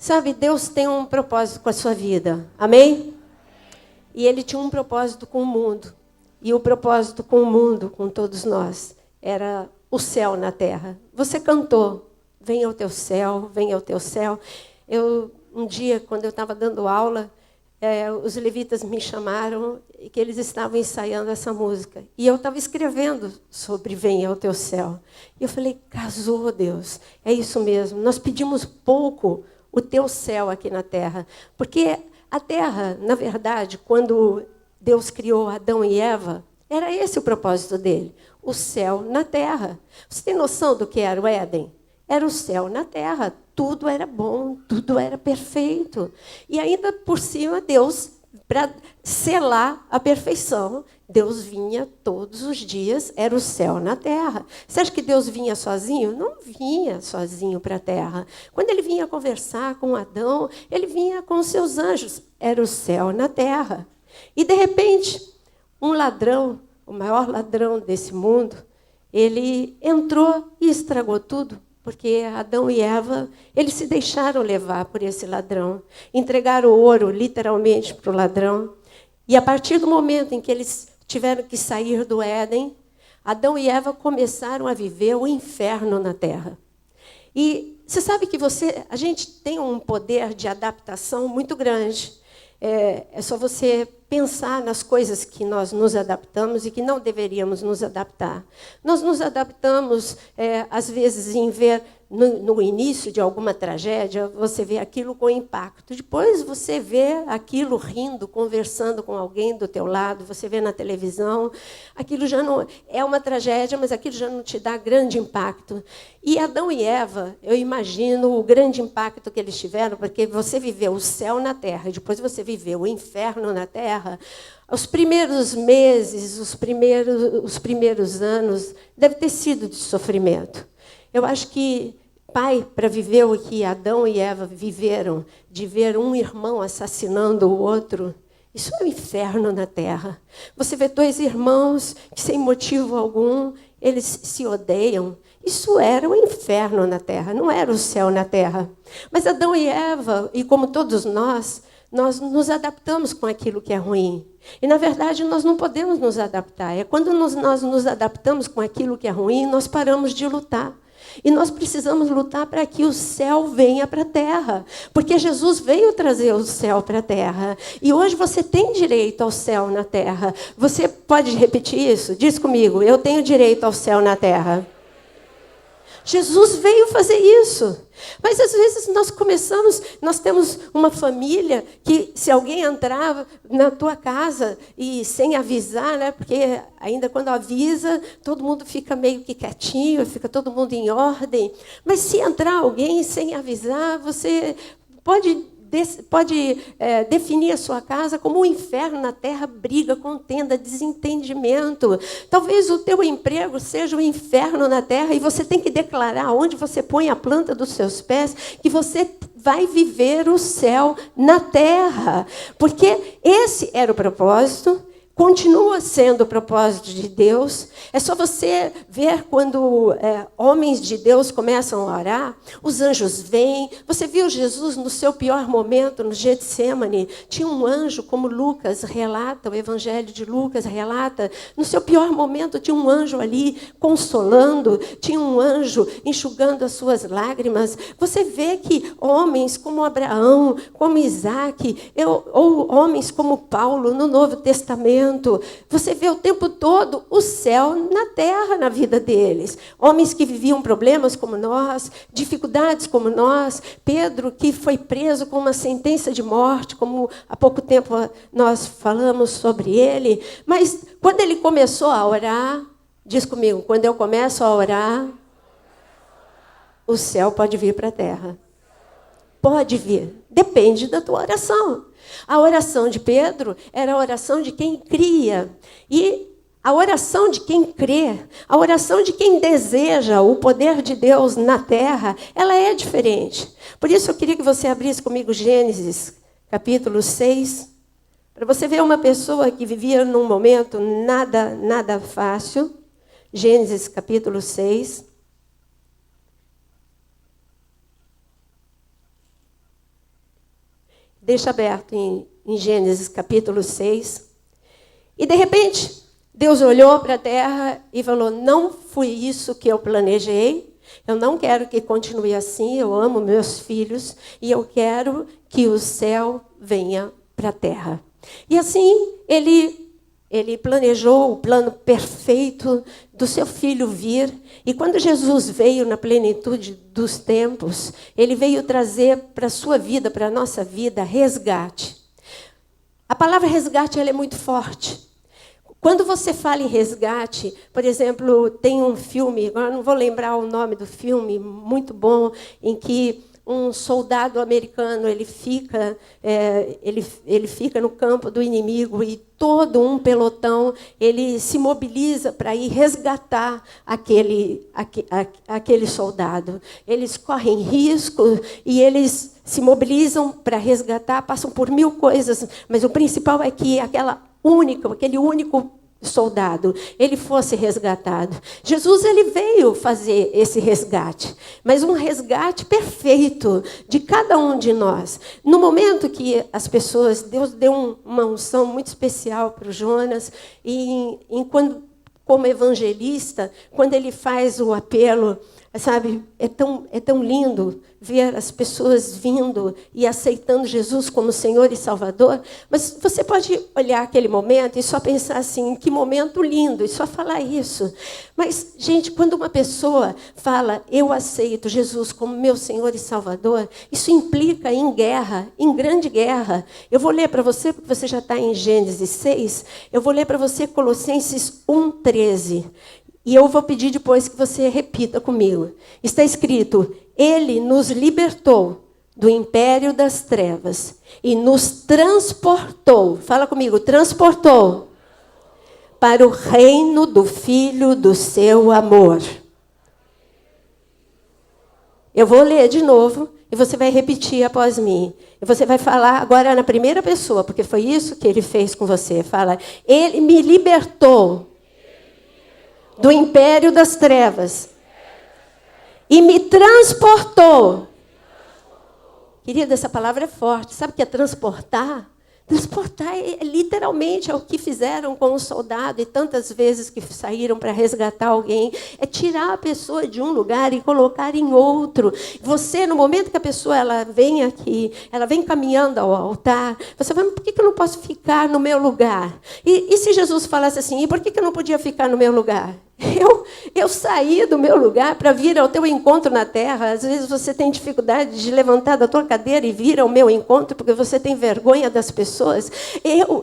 Sabe, Deus tem um propósito com a sua vida. Amém? E Ele tinha um propósito com o mundo. E o propósito com o mundo, com todos nós, era o céu na terra. Você cantou, venha ao teu céu, venha ao teu céu. Um dia, quando eu estava dando aula, os levitas me chamaram e que eles estavam ensaiando essa música. E eu estava escrevendo sobre venha ao teu céu. E eu falei, casou, Deus, é isso mesmo. Nós pedimos pouco o teu céu aqui na terra. Porque a terra, na verdade, quando Deus criou Adão e Eva, era esse o propósito dele, o céu na terra. Você tem noção do que era o Éden? Era o céu na terra, tudo era bom, tudo era perfeito. E ainda por cima, Deus, para selar a perfeição, Deus vinha todos os dias, era o céu na terra. Você acha que Deus vinha sozinho? Não vinha sozinho para a terra. Quando ele vinha conversar com Adão, ele vinha com os seus anjos, era o céu na terra. E, de repente, um ladrão, o maior ladrão desse mundo, ele entrou e estragou tudo. Porque Adão e Eva, eles se deixaram levar por esse ladrão. Entregaram o ouro, literalmente, para o ladrão. E a partir do momento em que eles tiveram que sair do Éden, Adão e Eva começaram a viver o inferno na terra. E você sabe que a gente tem um poder de adaptação muito grande. É só você pensar nas coisas que nós nos adaptamos e que não deveríamos nos adaptar. Nós nos adaptamos, às vezes, em ver no início de alguma tragédia, você vê aquilo com impacto. Depois você vê aquilo rindo, conversando com alguém do teu lado, você vê na televisão. Aquilo já não é uma tragédia, mas aquilo já não te dá grande impacto. E Adão e Eva, eu imagino o grande impacto que eles tiveram, porque você viveu o céu na terra, e depois você viveu o inferno na terra. Os primeiros meses, os primeiros anos, deve ter sido de sofrimento. Eu acho que pai, para viver o que Adão e Eva viveram, de ver um irmão assassinando o outro, isso é o inferno na terra. Você vê dois irmãos que, sem motivo algum, eles se odeiam. Isso era o inferno na terra, não era o céu na terra. Mas Adão e Eva, e como todos nós nos adaptamos com aquilo que é ruim. E, na verdade, nós não podemos nos adaptar. É quando nós nos adaptamos com aquilo que é ruim, nós paramos de lutar. E nós precisamos lutar para que o céu venha para a terra. Porque Jesus veio trazer o céu para a terra. E hoje você tem direito ao céu na terra. Você pode repetir isso? Diz comigo, eu tenho direito ao céu na terra. Jesus veio fazer isso. Mas, às vezes, nós temos uma família que, se alguém entrar na tua casa e sem avisar, né, porque ainda quando avisa, todo mundo fica meio que quietinho, fica todo mundo em ordem. Mas, se entrar alguém sem avisar, você pode definir a sua casa como um inferno na terra, briga, contenda, desentendimento. Talvez o teu emprego seja um inferno na terra e você tem que declarar onde você põe a planta dos seus pés que você vai viver o céu na terra. Porque esse era o propósito. Continua sendo o propósito de Deus. É só você ver quando homens de Deus começam a orar, os anjos vêm. Você viu Jesus no seu pior momento, no Getsêmani? Tinha um anjo, como Lucas relata, o Evangelho de Lucas relata. No seu pior momento, tinha um anjo ali consolando, tinha um anjo enxugando as suas lágrimas. Você vê que homens como Abraão, como Isaac, ou homens como Paulo, no Novo Testamento, você vê o tempo todo o céu na terra na vida deles. Homens que viviam problemas como nós, dificuldades como nós. Pedro, que foi preso com uma sentença de morte, como há pouco tempo nós falamos sobre ele. Mas quando ele começou a orar, diz comigo, quando eu começo a orar, o céu pode vir para a terra. Pode vir. Depende da tua oração. A oração de Pedro era a oração de quem cria. E a oração de quem crê, a oração de quem deseja o poder de Deus na terra, ela é diferente. Por isso eu queria que você abrisse comigo Gênesis, capítulo 6, para você ver uma pessoa que vivia num momento nada fácil. Gênesis, capítulo 6. Deixa aberto em Gênesis capítulo 6. E de repente, Deus olhou para a terra e falou: não foi isso que eu planejei. Eu não quero que continue assim. Eu amo meus filhos e eu quero que o céu venha para a terra. E assim ele planejou o plano perfeito do seu filho vir. E quando Jesus veio na plenitude dos tempos, ele veio trazer para a sua vida, para a nossa vida, resgate. A palavra resgate ela é muito forte. Quando você fala em resgate, por exemplo, tem um filme, agora não vou lembrar o nome do filme, muito bom, em que um soldado americano ele fica no campo do inimigo e todo um pelotão ele se mobiliza para ir resgatar aquele soldado. Eles correm risco e eles se mobilizam para resgatar, passam por 1000 coisas, mas o principal é que aquele único soldado, ele fosse resgatado. Jesus ele veio fazer esse resgate, mas um resgate perfeito de cada um de nós. No momento que as pessoas, Deus deu uma unção muito especial para o Jonas, e quando, como evangelista, quando ele faz o apelo, sabe, é tão lindo ver as pessoas vindo e aceitando Jesus como Senhor e Salvador. Mas você pode olhar aquele momento e só pensar assim, que momento lindo, e só falar isso. Mas, gente, quando uma pessoa fala, eu aceito Jesus como meu Senhor e Salvador, isso implica em guerra, em grande guerra. Eu vou ler para você, porque você já está em Gênesis 6, eu vou ler para você Colossenses 1:13. E eu vou pedir depois que você repita comigo. Está escrito: Ele nos libertou do império das trevas e nos transportou, fala comigo, transportou, para o reino do Filho do seu amor. Eu vou ler de novo e você vai repetir após mim. E você vai falar agora na primeira pessoa, porque foi isso que ele fez com você. Fala: Ele me libertou do império das trevas e me transportou. Querida, essa palavra é forte. Sabe o que é transportar? Transportar literalmente é o que fizeram com o soldado e tantas vezes que saíram para resgatar alguém. É tirar a pessoa de um lugar e colocar em outro. Você, no momento que a pessoa ela vem aqui, ela vem caminhando ao altar, você vai, por que eu não posso ficar no meu lugar? E se Jesus falasse assim, e por que eu não podia ficar no meu lugar? Eu saí do meu lugar para vir ao teu encontro na terra. Às vezes você tem dificuldade de levantar da tua cadeira e vir ao meu encontro porque você tem vergonha das pessoas. Eu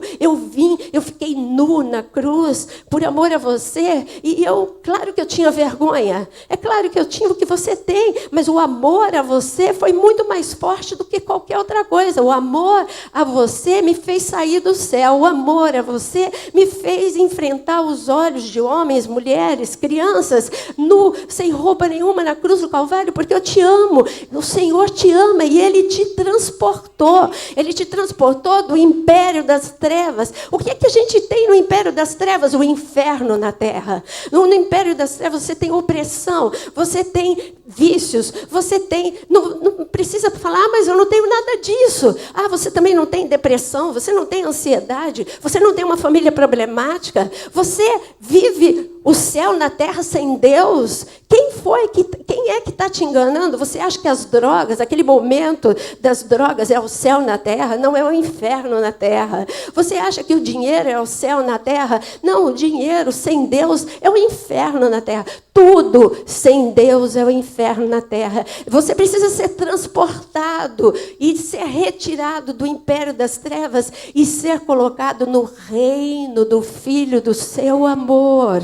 fiquei nu na cruz por amor a você. E claro que eu tinha vergonha. É claro que eu tinha o que você tem. Mas o amor a você foi muito mais forte do que qualquer outra coisa. O amor a você me fez sair do céu. O amor a você me fez enfrentar os olhos de homens, mulheres, crianças, nu, sem roupa nenhuma na cruz do Calvário, porque eu te amo. O Senhor te ama e Ele te transportou. Ele te transportou do império das trevas. O que é que a gente tem no império das trevas? O inferno na terra. No império das trevas você tem opressão, você tem vícios, você tem... Não precisa falar, mas eu não tenho nada disso. Você também não tem depressão, você não tem ansiedade, você não tem uma família problemática, você vive o céu na terra sem Deus. Quem é que está te enganando? Você acha que as drogas, aquele momento das drogas é o céu na terra? Não, é o inferno na terra. Você acha que o dinheiro é o céu na terra? Não, o dinheiro sem Deus é o inferno na terra. Tudo sem Deus é o inferno na terra. Você precisa ser transportado e ser retirado do império das trevas e ser colocado no reino do Filho do seu amor.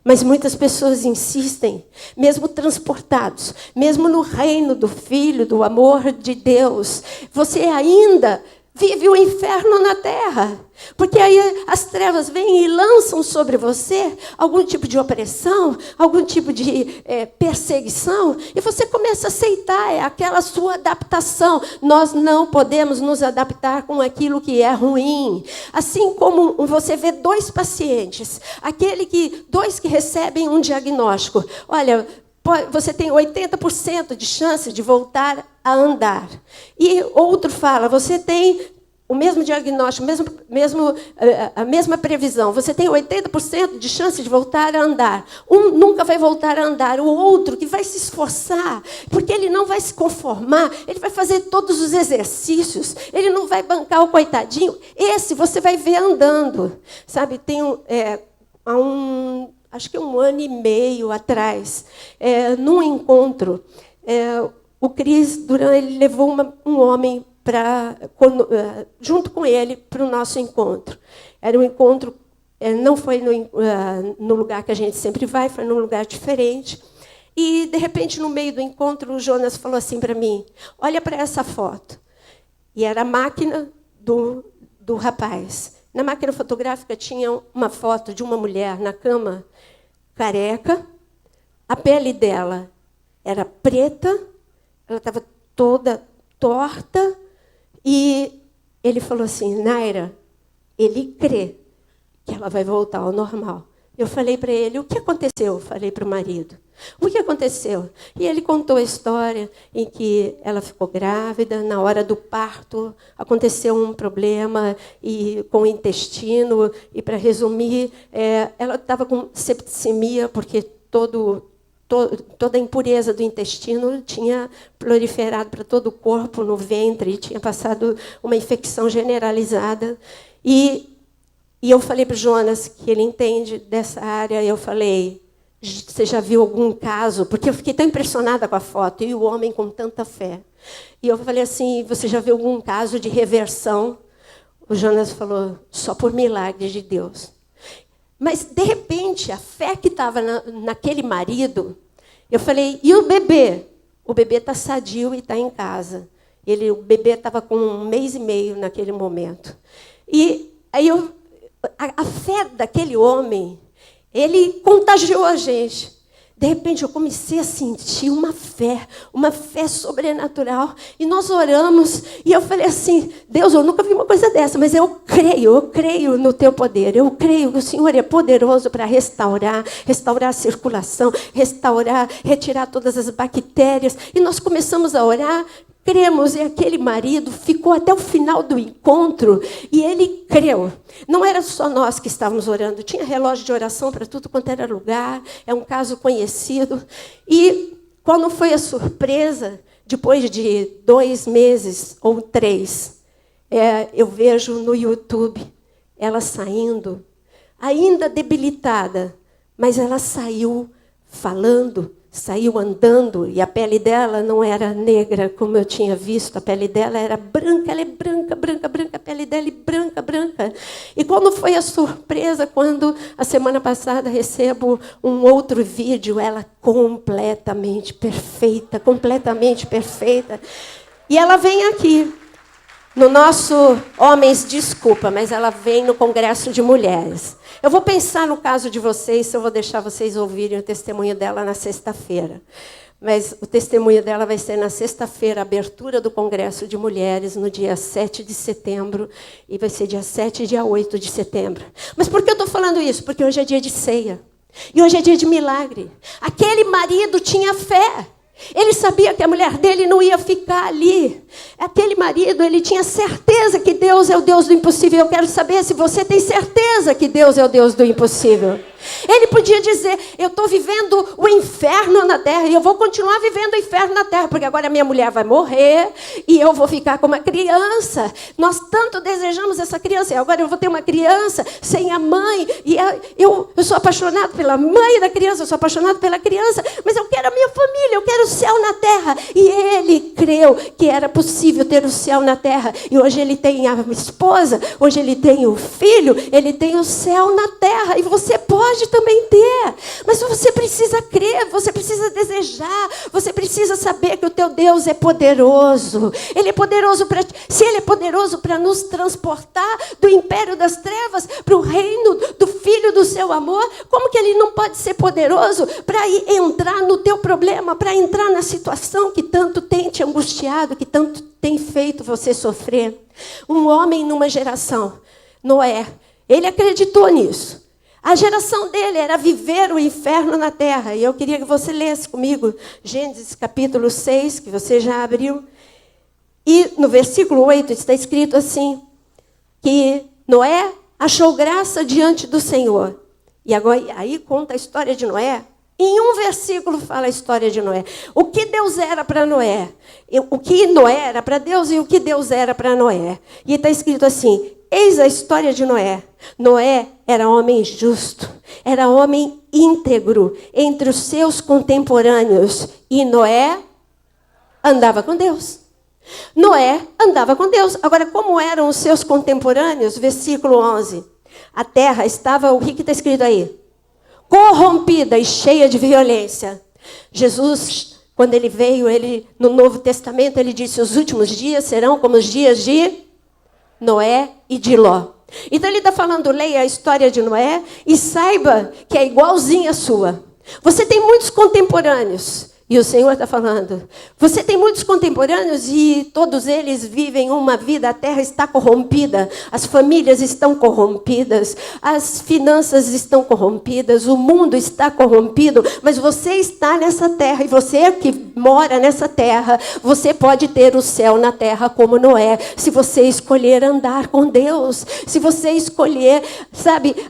Mas muitas pessoas insistem, mesmo transportados, mesmo no reino do Filho, do amor de Deus, você ainda vive o inferno na terra. Porque aí as trevas vêm e lançam sobre você algum tipo de opressão, algum tipo de perseguição, e você começa a aceitar, é aquela sua adaptação. Nós não podemos nos adaptar com aquilo que é ruim. Assim como você vê 2 pacientes, dois que recebem um diagnóstico. Olha, você tem 80% de chance de voltar a andar. E outro fala, você tem o mesmo diagnóstico, a mesma previsão. Você tem 80% de chance de voltar a andar. Um nunca vai voltar a andar. O outro que vai se esforçar, porque ele não vai se conformar, ele vai fazer todos os exercícios, ele não vai bancar o coitadinho. Esse você vai ver andando. Sabe, tem acho que 1 ano e meio atrás, num encontro, o Cris Duran, ele levou um homem junto com ele para o nosso encontro. Era um encontro, não foi no lugar que a gente sempre vai, foi num lugar diferente. E, de repente, no meio do encontro, o Jonas falou assim para mim, olha para essa foto. E era a máquina do rapaz. Na máquina fotográfica tinha uma foto de uma mulher na cama, careca, a pele dela era preta, ela estava toda torta, e ele falou assim, Naira, ele crê que ela vai voltar ao normal. Eu falei para ele, o que aconteceu? Falei para o marido. O que aconteceu? E ele contou a história em que ela ficou grávida, na hora do parto aconteceu um problema com o intestino, e, para resumir, ela estava com septicemia, porque toda a impureza do intestino tinha proliferado para todo o corpo, no ventre, e tinha passado uma infecção generalizada. E eu falei para o Jonas, que ele entende dessa área, eu falei, você já viu algum caso? Porque eu fiquei tão impressionada com a foto, e o homem com tanta fé. E eu falei assim, você já viu algum caso de reversão? O Jonas falou, só por milagre de Deus. Mas, de repente, a fé que estava naquele marido, eu falei, e o bebê? O bebê está sadio e está em casa. O bebê estava com 1 mês e meio naquele momento. E aí a fé daquele homem, ele contagiou a gente. De repente, eu comecei a sentir uma fé sobrenatural. E nós oramos, e eu falei assim, Deus, eu nunca vi uma coisa dessa, mas eu creio no teu poder. Eu creio que o Senhor é poderoso para restaurar a circulação, retirar todas as bactérias. E nós começamos a orar, cremos, e aquele marido ficou até o final do encontro, e ele creu. Não era só nós que estávamos orando, tinha relógio de oração para tudo quanto era lugar, é um caso conhecido. E quando foi a surpresa, depois de 2 meses ou 3, eu vejo no YouTube ela saindo, ainda debilitada, mas ela saiu falando, saiu andando, e a pele dela não era negra, como eu tinha visto. A pele dela era branca, ela é branca, a pele dela é branca. E quando foi a surpresa, quando a semana passada recebo um outro vídeo, ela completamente perfeita. E ela vem aqui, no nosso Homens Desculpa, mas ela vem no Congresso de Mulheres. Eu vou pensar no caso de vocês, se eu vou deixar vocês ouvirem o testemunho dela na sexta-feira. Mas o testemunho dela vai ser na sexta-feira, a abertura do Congresso de Mulheres, no dia 7 de setembro, e vai ser dia 7 e dia 8 de setembro. Mas por que eu estou falando isso? Porque hoje é dia de ceia. E hoje é dia de milagre. Aquele marido tinha fé. Ele sabia que a mulher dele não ia ficar ali. Aquele marido, ele tinha certeza que Deus é o Deus do impossível. Eu quero saber se você tem certeza que Deus é o Deus do impossível. Ele podia dizer, eu estou vivendo o inferno na terra, e eu vou continuar vivendo o inferno na terra, porque agora a minha mulher vai morrer, e eu vou ficar com uma criança. Nós tanto desejamos essa criança, e agora eu vou ter uma criança sem a mãe, e eu sou apaixonado pela mãe da criança, eu sou apaixonado pela criança, mas eu quero a minha família, eu quero o céu na terra. E ele creu que era possível ter o céu na terra, e hoje ele tem a esposa, hoje ele tem o filho, ele tem o céu na terra, e você pode também ter, mas você precisa crer, você precisa desejar, você precisa saber que o teu Deus é poderoso. Ele é poderoso se Ele é poderoso para nos transportar do império das trevas para o reino do Filho do seu amor, como que Ele não pode ser poderoso para entrar no teu problema, para entrar na situação que tanto tem te angustiado, que tanto tem feito você sofrer? Um homem numa geração, Noé, ele acreditou nisso. A geração dele era viver o inferno na terra. E eu queria que você lesse comigo Gênesis capítulo 6, que você já abriu. E no versículo 8 está escrito assim, que Noé achou graça diante do Senhor. E agora, aí conta a história de Noé. Em um versículo fala a história de Noé. O que Deus era para Noé. O que Noé era para Deus e o que Deus era para Noé. E está escrito assim, eis a história de Noé. Noé era homem justo, era homem íntegro entre os seus contemporâneos. E Noé andava com Deus. Noé andava com Deus. Agora, como eram os seus contemporâneos? Versículo 11. A terra estava, o que está escrito aí? Corrompida e cheia de violência. Jesus, quando ele veio, no Novo Testamento, ele disse, os últimos dias serão como os dias de Noé e de Ló. Então ele está falando, leia a história de Noé e saiba que é igualzinha a sua. Você tem muitos contemporâneos. E o Senhor está falando, você tem muitos contemporâneos e todos eles vivem uma vida, a terra está corrompida, as famílias estão corrompidas, as finanças estão corrompidas, o mundo está corrompido, mas você está nessa terra e você que mora nessa terra, você pode ter o céu na terra como Noé, se você escolher andar com Deus, se você escolher,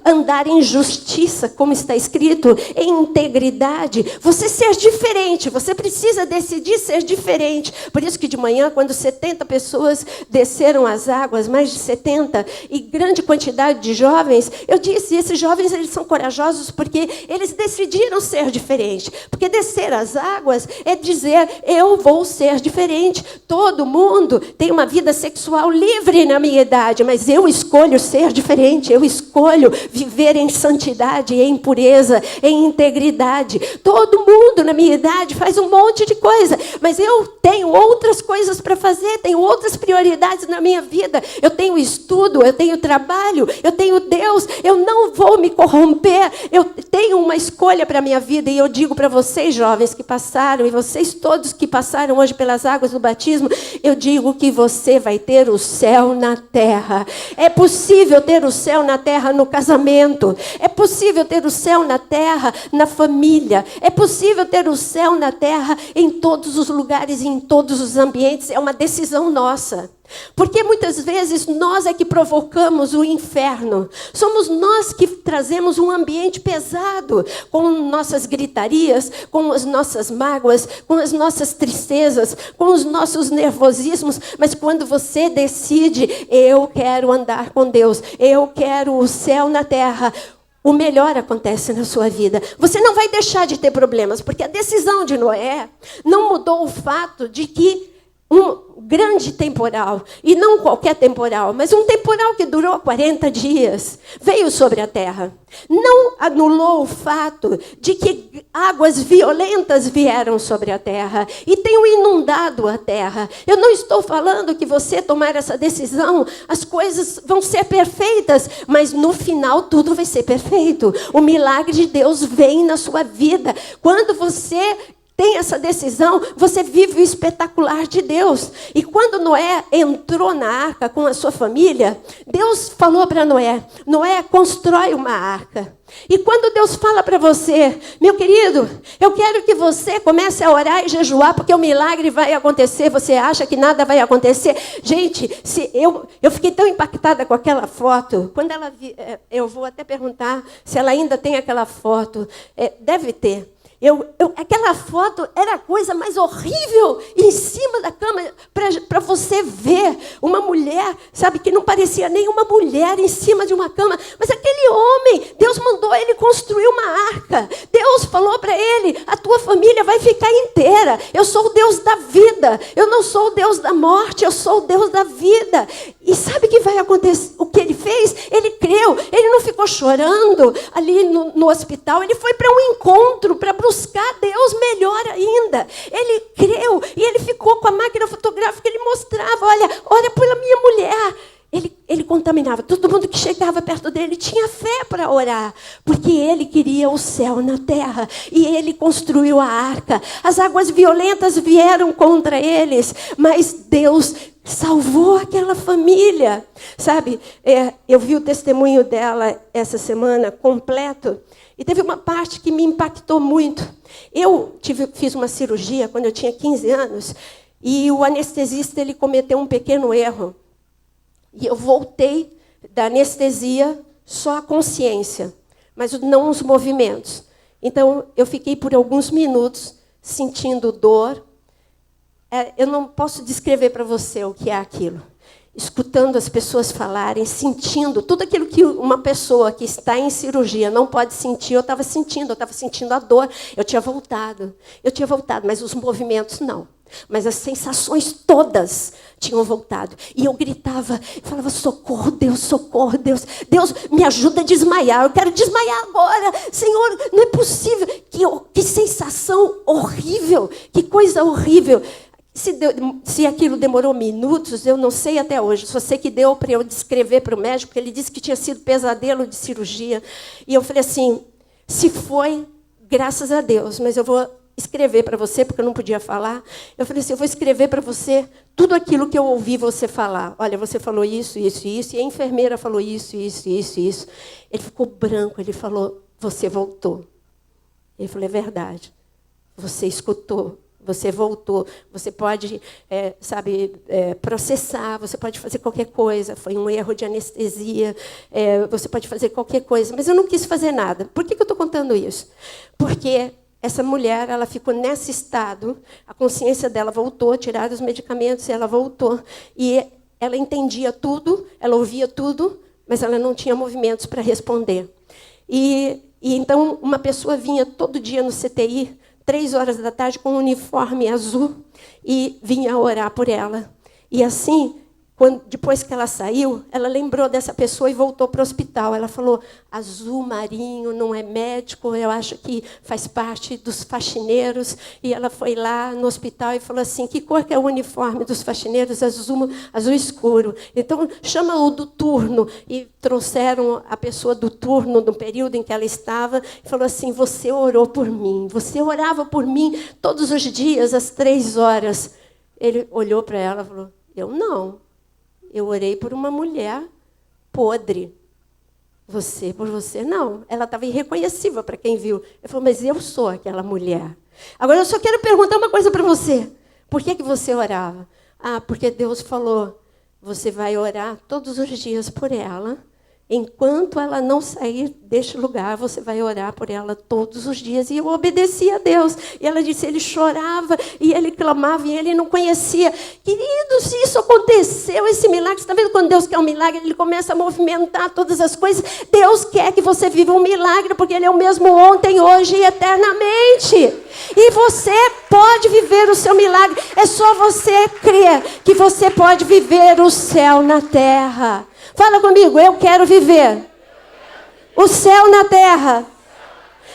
andar em justiça, como está escrito, em integridade, você ser diferente. Você precisa decidir ser diferente. Por isso que de manhã, quando 70 pessoas desceram as águas, mais de 70, e grande quantidade de jovens, eu disse, esses jovens eles são corajosos porque eles decidiram ser diferentes. Porque descer as águas é dizer, eu vou ser diferente. Todo mundo tem uma vida sexual livre na minha idade, mas eu escolho ser diferente, eu escolho viver em santidade, em pureza, em integridade. Todo mundo na minha idade faz um monte de coisa, mas eu tenho outras coisas para fazer, tenho outras prioridades na minha vida. Eu tenho estudo, eu tenho trabalho, eu tenho Deus, eu não vou me corromper, eu tenho uma escolha para a minha vida, e eu digo para vocês, jovens que passaram, e vocês todos que passaram hoje pelas águas do batismo, eu digo que você vai ter o céu na terra. É possível ter o céu na terra no casamento, é possível ter o céu na terra na família, é possível ter o céu na terra em todos os lugares, em todos os ambientes. É uma decisão nossa. Porque muitas vezes nós é que provocamos o inferno. Somos nós que trazemos um ambiente pesado, com nossas gritarias, com as nossas mágoas, com as nossas tristezas, com os nossos nervosismos. Mas quando você decide, eu quero andar com Deus, eu quero o céu na terra, o melhor acontece na sua vida. Você não vai deixar de ter problemas, porque a decisão de Noé não mudou o fato de que um grande temporal, e não qualquer temporal, mas um temporal que durou 40 dias, veio sobre a terra. Não anulou o fato de que águas violentas vieram sobre a terra e tenham inundado a terra. Eu não estou falando que você tomar essa decisão, as coisas vão ser perfeitas, mas no final tudo vai ser perfeito. O milagre de Deus vem na sua vida. Quando você tem essa decisão, você vive o espetacular de Deus. E quando Noé entrou na arca com a sua família, Deus falou para Noé, Noé, constrói uma arca. E quando Deus fala para você, meu querido, eu quero que você comece a orar e jejuar, porque o milagre vai acontecer, você acha que nada vai acontecer. Gente, eu fiquei tão impactada com aquela foto, quando ela eu vou até perguntar se ela ainda tem aquela foto, deve ter. Aquela foto era a coisa mais horrível em cima da cama, para você ver uma mulher, que não parecia nenhuma mulher em cima de uma cama, mas aquele homem, Deus mandou ele construir uma arca. Deus falou para ele, a tua família vai ficar inteira. Eu sou o Deus da vida, eu não sou o Deus da morte, eu sou o Deus da vida. E sabe o que vai acontecer? O que ele fez? Ele creu, ele não ficou chorando ali no hospital, ele foi para um encontro, para buscar Deus melhor ainda. Ele creu e ele ficou com a máquina fotográfica, ele mostrava, olha pela minha mulher. Ele contaminava. Todo mundo que chegava perto dele tinha fé para orar, porque ele queria o céu na terra. E ele construiu a arca. As águas violentas vieram contra eles, mas Deus salvou aquela família. Sabe, eu vi o testemunho dela essa semana completo, e teve uma parte que me impactou muito. Eu fiz uma cirurgia quando eu tinha 15 anos, e o anestesista ele cometeu um pequeno erro. E eu voltei da anestesia só a consciência, mas não os movimentos. Então, eu fiquei por alguns minutos sentindo dor. Eu não posso descrever para você o que é aquilo. Escutando as pessoas falarem, sentindo tudo aquilo que uma pessoa que está em cirurgia não pode sentir, eu estava sentindo a dor. Eu tinha voltado, mas os movimentos não. Mas as sensações todas tinham voltado. E eu gritava, falava, socorro, Deus, Deus, me ajuda a desmaiar, eu quero desmaiar agora. Senhor, não é possível. Que sensação horrível, que coisa horrível. Se aquilo demorou minutos, eu não sei até hoje. Só sei que deu para eu descrever para o médico, porque ele disse que tinha sido pesadelo de cirurgia. E eu falei assim, se foi, graças a Deus, mas eu vou escrever para você, porque eu não podia falar. Eu falei assim, eu vou escrever para você tudo aquilo que eu ouvi você falar. Olha, você falou isso, isso, isso, e a enfermeira falou isso, isso, isso, isso. Ele ficou branco, ele falou, você voltou. Ele falou, é verdade. Você escutou, você voltou. Você pode, processar, você pode fazer qualquer coisa. Foi um erro de anestesia, você pode fazer qualquer coisa. Mas eu não quis fazer nada. Por que eu estou contando isso? Porque essa mulher, ela ficou nesse estado, a consciência dela voltou, tiraram os medicamentos, e ela voltou. E ela entendia tudo, ela ouvia tudo, mas ela não tinha movimentos para responder. E então, uma pessoa vinha todo dia no CTI, 3 horas da tarde, com um uniforme azul, e vinha orar por ela. E assim, depois que ela saiu, ela lembrou dessa pessoa e voltou para o hospital. Ela falou, azul marinho, não é médico, eu acho que faz parte dos faxineiros. E ela foi lá no hospital e falou assim, que cor que é o uniforme dos faxineiros? Azul escuro. Então, chama o do turno. E trouxeram a pessoa do turno, no período em que ela estava, e falou assim, você orou por mim, você orava por mim todos os dias, às 3 horas. Ele olhou para ela e falou, eu não. Eu orei por uma mulher podre. Por você, não. Ela estava irreconhecível para quem viu. Ele falou, mas eu sou aquela mulher. Agora, eu só quero perguntar uma coisa para você. Por que você orava? Porque Deus falou, você vai orar todos os dias por ela. Enquanto ela não sair deste lugar, você vai orar por ela todos os dias. E eu obedeci a Deus. E ela disse, ele chorava, e ele clamava, e ele não conhecia. Querido, se isso aconteceu, esse milagre, você está vendo quando Deus quer um milagre, ele começa a movimentar todas as coisas. Deus quer que você viva um milagre, porque ele é o mesmo ontem, hoje e eternamente. E você pode viver o seu milagre. É só você crer que você pode viver o céu na terra. Fala comigo, eu quero viver o céu na terra.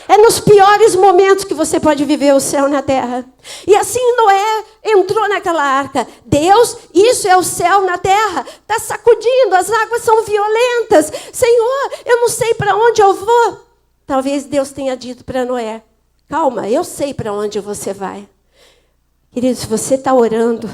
É nos piores momentos que você pode viver o céu na terra. E assim Noé entrou naquela arca. Deus, isso é o céu na terra. Está sacudindo, as águas são violentas. Senhor, eu não sei para onde eu vou. Talvez Deus tenha dito para Noé, calma, eu sei para onde você vai. Queridos, você está orando.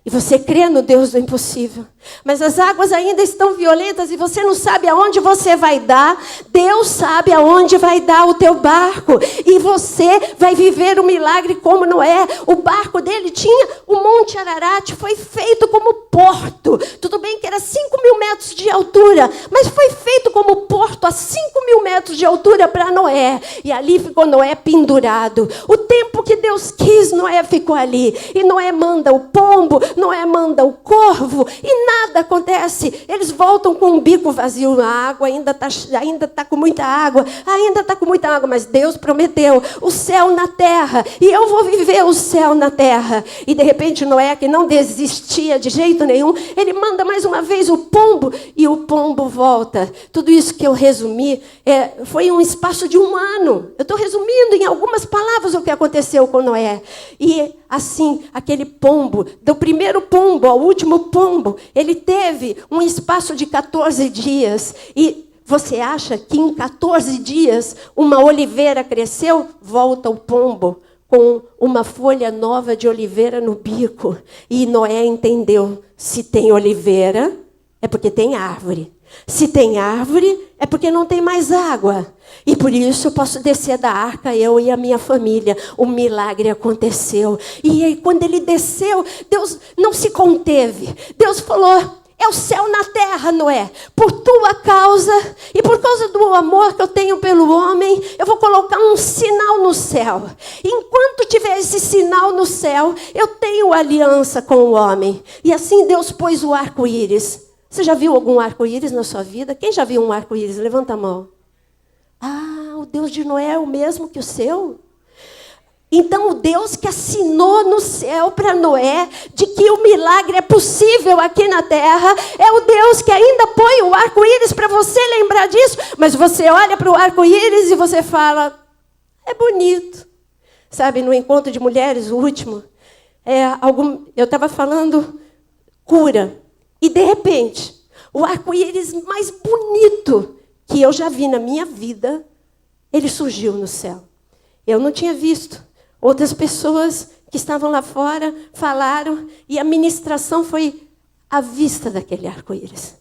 E você crê no Deus do impossível. Mas as águas ainda estão violentas e você não sabe aonde você vai dar. Deus sabe aonde vai dar o teu barco. E você vai viver um milagre como Noé. O barco dele tinha o Monte Ararat, foi feito como porto. Tudo bem que era 5.000 metros de altura, mas foi feito como porto a 5.000 metros de altura para Noé. E ali ficou Noé pendurado. O tempo que Deus quis, Noé ficou ali. E Noé manda o pombo, Noé manda o corvo e nada acontece. Eles voltam com um bico vazio. A água ainda está com muita água. Mas Deus prometeu o céu na terra. E eu vou viver o céu na terra. E de repente Noé, que não desistia de jeito nenhum, ele manda mais uma vez o pombo e o pombo volta. Tudo isso que eu resumi foi um espaço de 1 ano. Eu estou resumindo em algumas palavras o que aconteceu com Noé. E assim, aquele pombo, do primeiro primeiro pombo ao último pombo, ele teve um espaço de 14 dias. E você acha que em 14 dias uma oliveira cresceu? Volta o pombo com uma folha nova de oliveira no bico. E Noé entendeu, se tem oliveira, é porque tem árvore. Se tem árvore, é porque não tem mais água. E por isso eu posso descer da arca, eu e a minha família. O milagre aconteceu. E aí, quando ele desceu, Deus não se conteve. Deus falou: é o céu na terra, Noé. Por tua causa e por causa do amor que eu tenho pelo homem, eu vou colocar um sinal no céu. Enquanto tiver esse sinal no céu, eu tenho aliança com o homem. E assim Deus pôs o arco-íris. Você já viu algum arco-íris na sua vida? Quem já viu um arco-íris? Levanta a mão. Ah, o Deus de Noé é o mesmo que o seu? Então, o Deus que assinou no céu para Noé de que o milagre é possível aqui na terra, é o Deus que ainda põe o arco-íris para você lembrar disso. Mas você olha para o arco-íris e você fala: é bonito. Sabe, no encontro de mulheres, o último, eu estava falando cura. E, de repente, o arco-íris mais bonito que eu já vi na minha vida, ele surgiu no céu. Eu não tinha visto. Outras pessoas que estavam lá fora falaram, e a ministração foi à vista daquele arco-íris.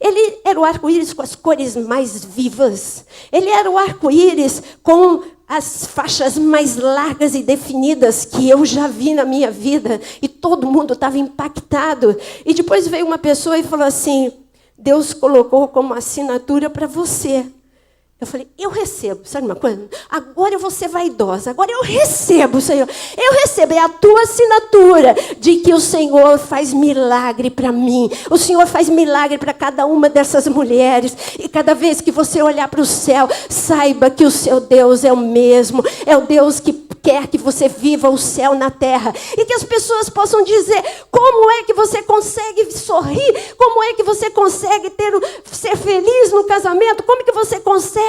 Ele era o arco-íris com as cores mais vivas. Ele era o arco-íris com as faixas mais largas e definidas que eu já vi na minha vida. E todo mundo estava impactado. E depois veio uma pessoa e falou assim: Deus colocou como assinatura para você. Eu falei: eu recebo. Sabe uma coisa? Agora eu vou ser vaidosa. Agora eu recebo, Senhor. Eu recebo. É a tua assinatura de que o Senhor faz milagre para mim. O Senhor faz milagre para cada uma dessas mulheres. E cada vez que você olhar para o céu, saiba que o seu Deus é o mesmo. É o Deus que quer que você viva o céu na terra. E que as pessoas possam dizer: como é que você consegue sorrir? Como é que você consegue ser feliz no casamento? Como é que você consegue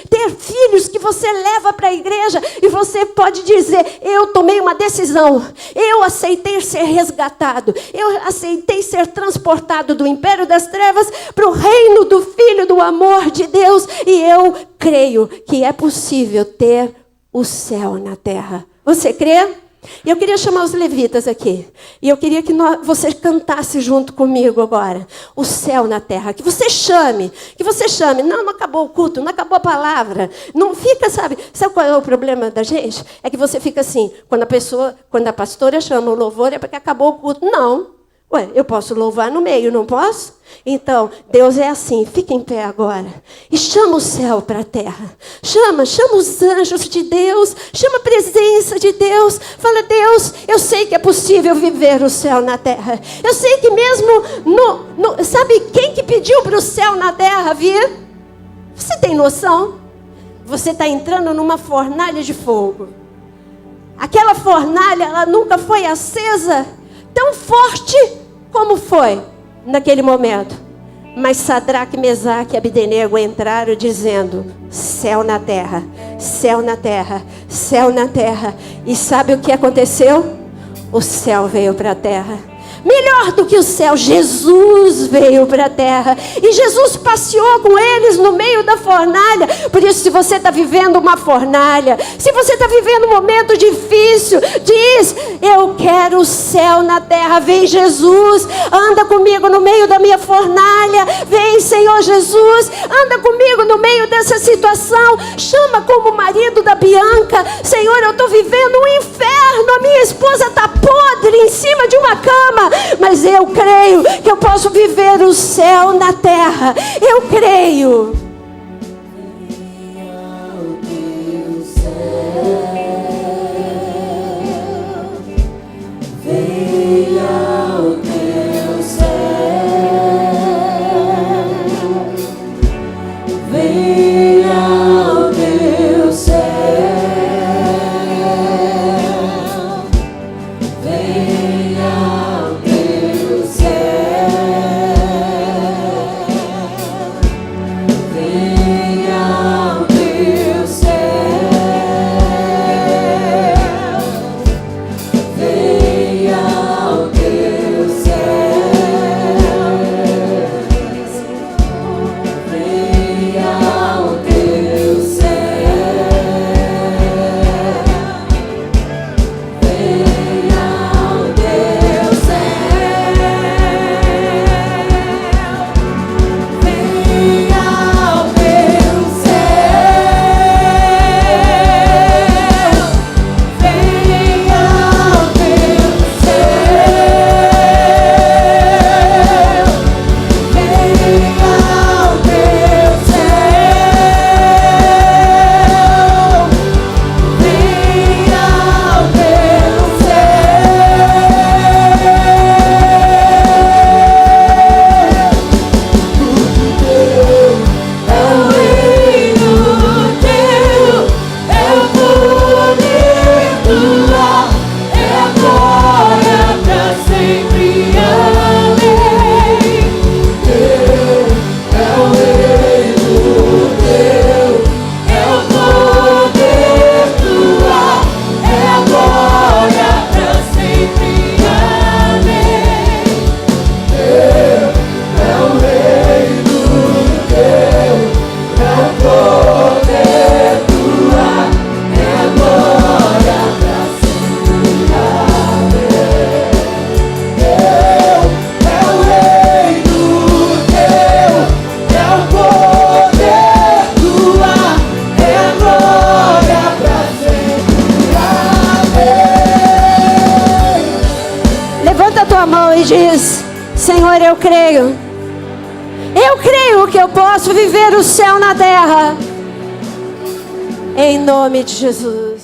ter filhos que você leva para a igreja? E você pode dizer: eu tomei uma decisão. Eu aceitei ser resgatado. Eu aceitei ser transportado do império das trevas para o reino do Filho do amor de Deus. E eu creio que é possível ter o céu na terra. Você crê? Eu queria chamar os levitas aqui. E eu queria que você cantasse junto comigo agora. O céu na terra. Que você chame. Que você chame. Não acabou o culto. Não acabou a palavra. Não fica, sabe qual é o problema da gente? É que você fica assim. Quando a pastora chama o louvor, é porque acabou o culto. Não. Ué, eu posso louvar no meio, não posso? Então, Deus é assim. Fica em pé agora. E chama o céu para a terra. Chama os anjos de Deus. Chama a presença de Deus. Fala: Deus, eu sei que é possível viver o céu na terra. Eu sei que mesmo sabe quem que pediu para o céu na terra vir? Você tem noção? Você está entrando numa fornalha de fogo. Aquela fornalha, ela nunca foi acesa tão forte como foi naquele momento. Mas Sadraque, Mesaque e Abdenego entraram dizendo: céu na terra, céu na terra, céu na terra. E sabe o que aconteceu? O céu veio para a terra. Melhor do que o céu, Jesus veio para a terra. E Jesus passeou com eles no meio da fornalha. Por isso, se você está vivendo uma fornalha, se você está vivendo um momento difícil, diz: eu quero o céu na terra. Vem, Jesus, anda comigo no meio da minha fornalha. Vem, Senhor Jesus, anda comigo no meio dessa situação. Chama como o marido da Bianca: Senhor, eu estou vivendo um inferno. A minha esposa está podre em cima de uma cama. Mas eu creio que eu posso viver o céu na terra. Eu creio. Venha o teu céu. Venha o teu céu. Venha diz: Senhor, eu creio que eu posso viver o céu na terra. Em nome de Jesus.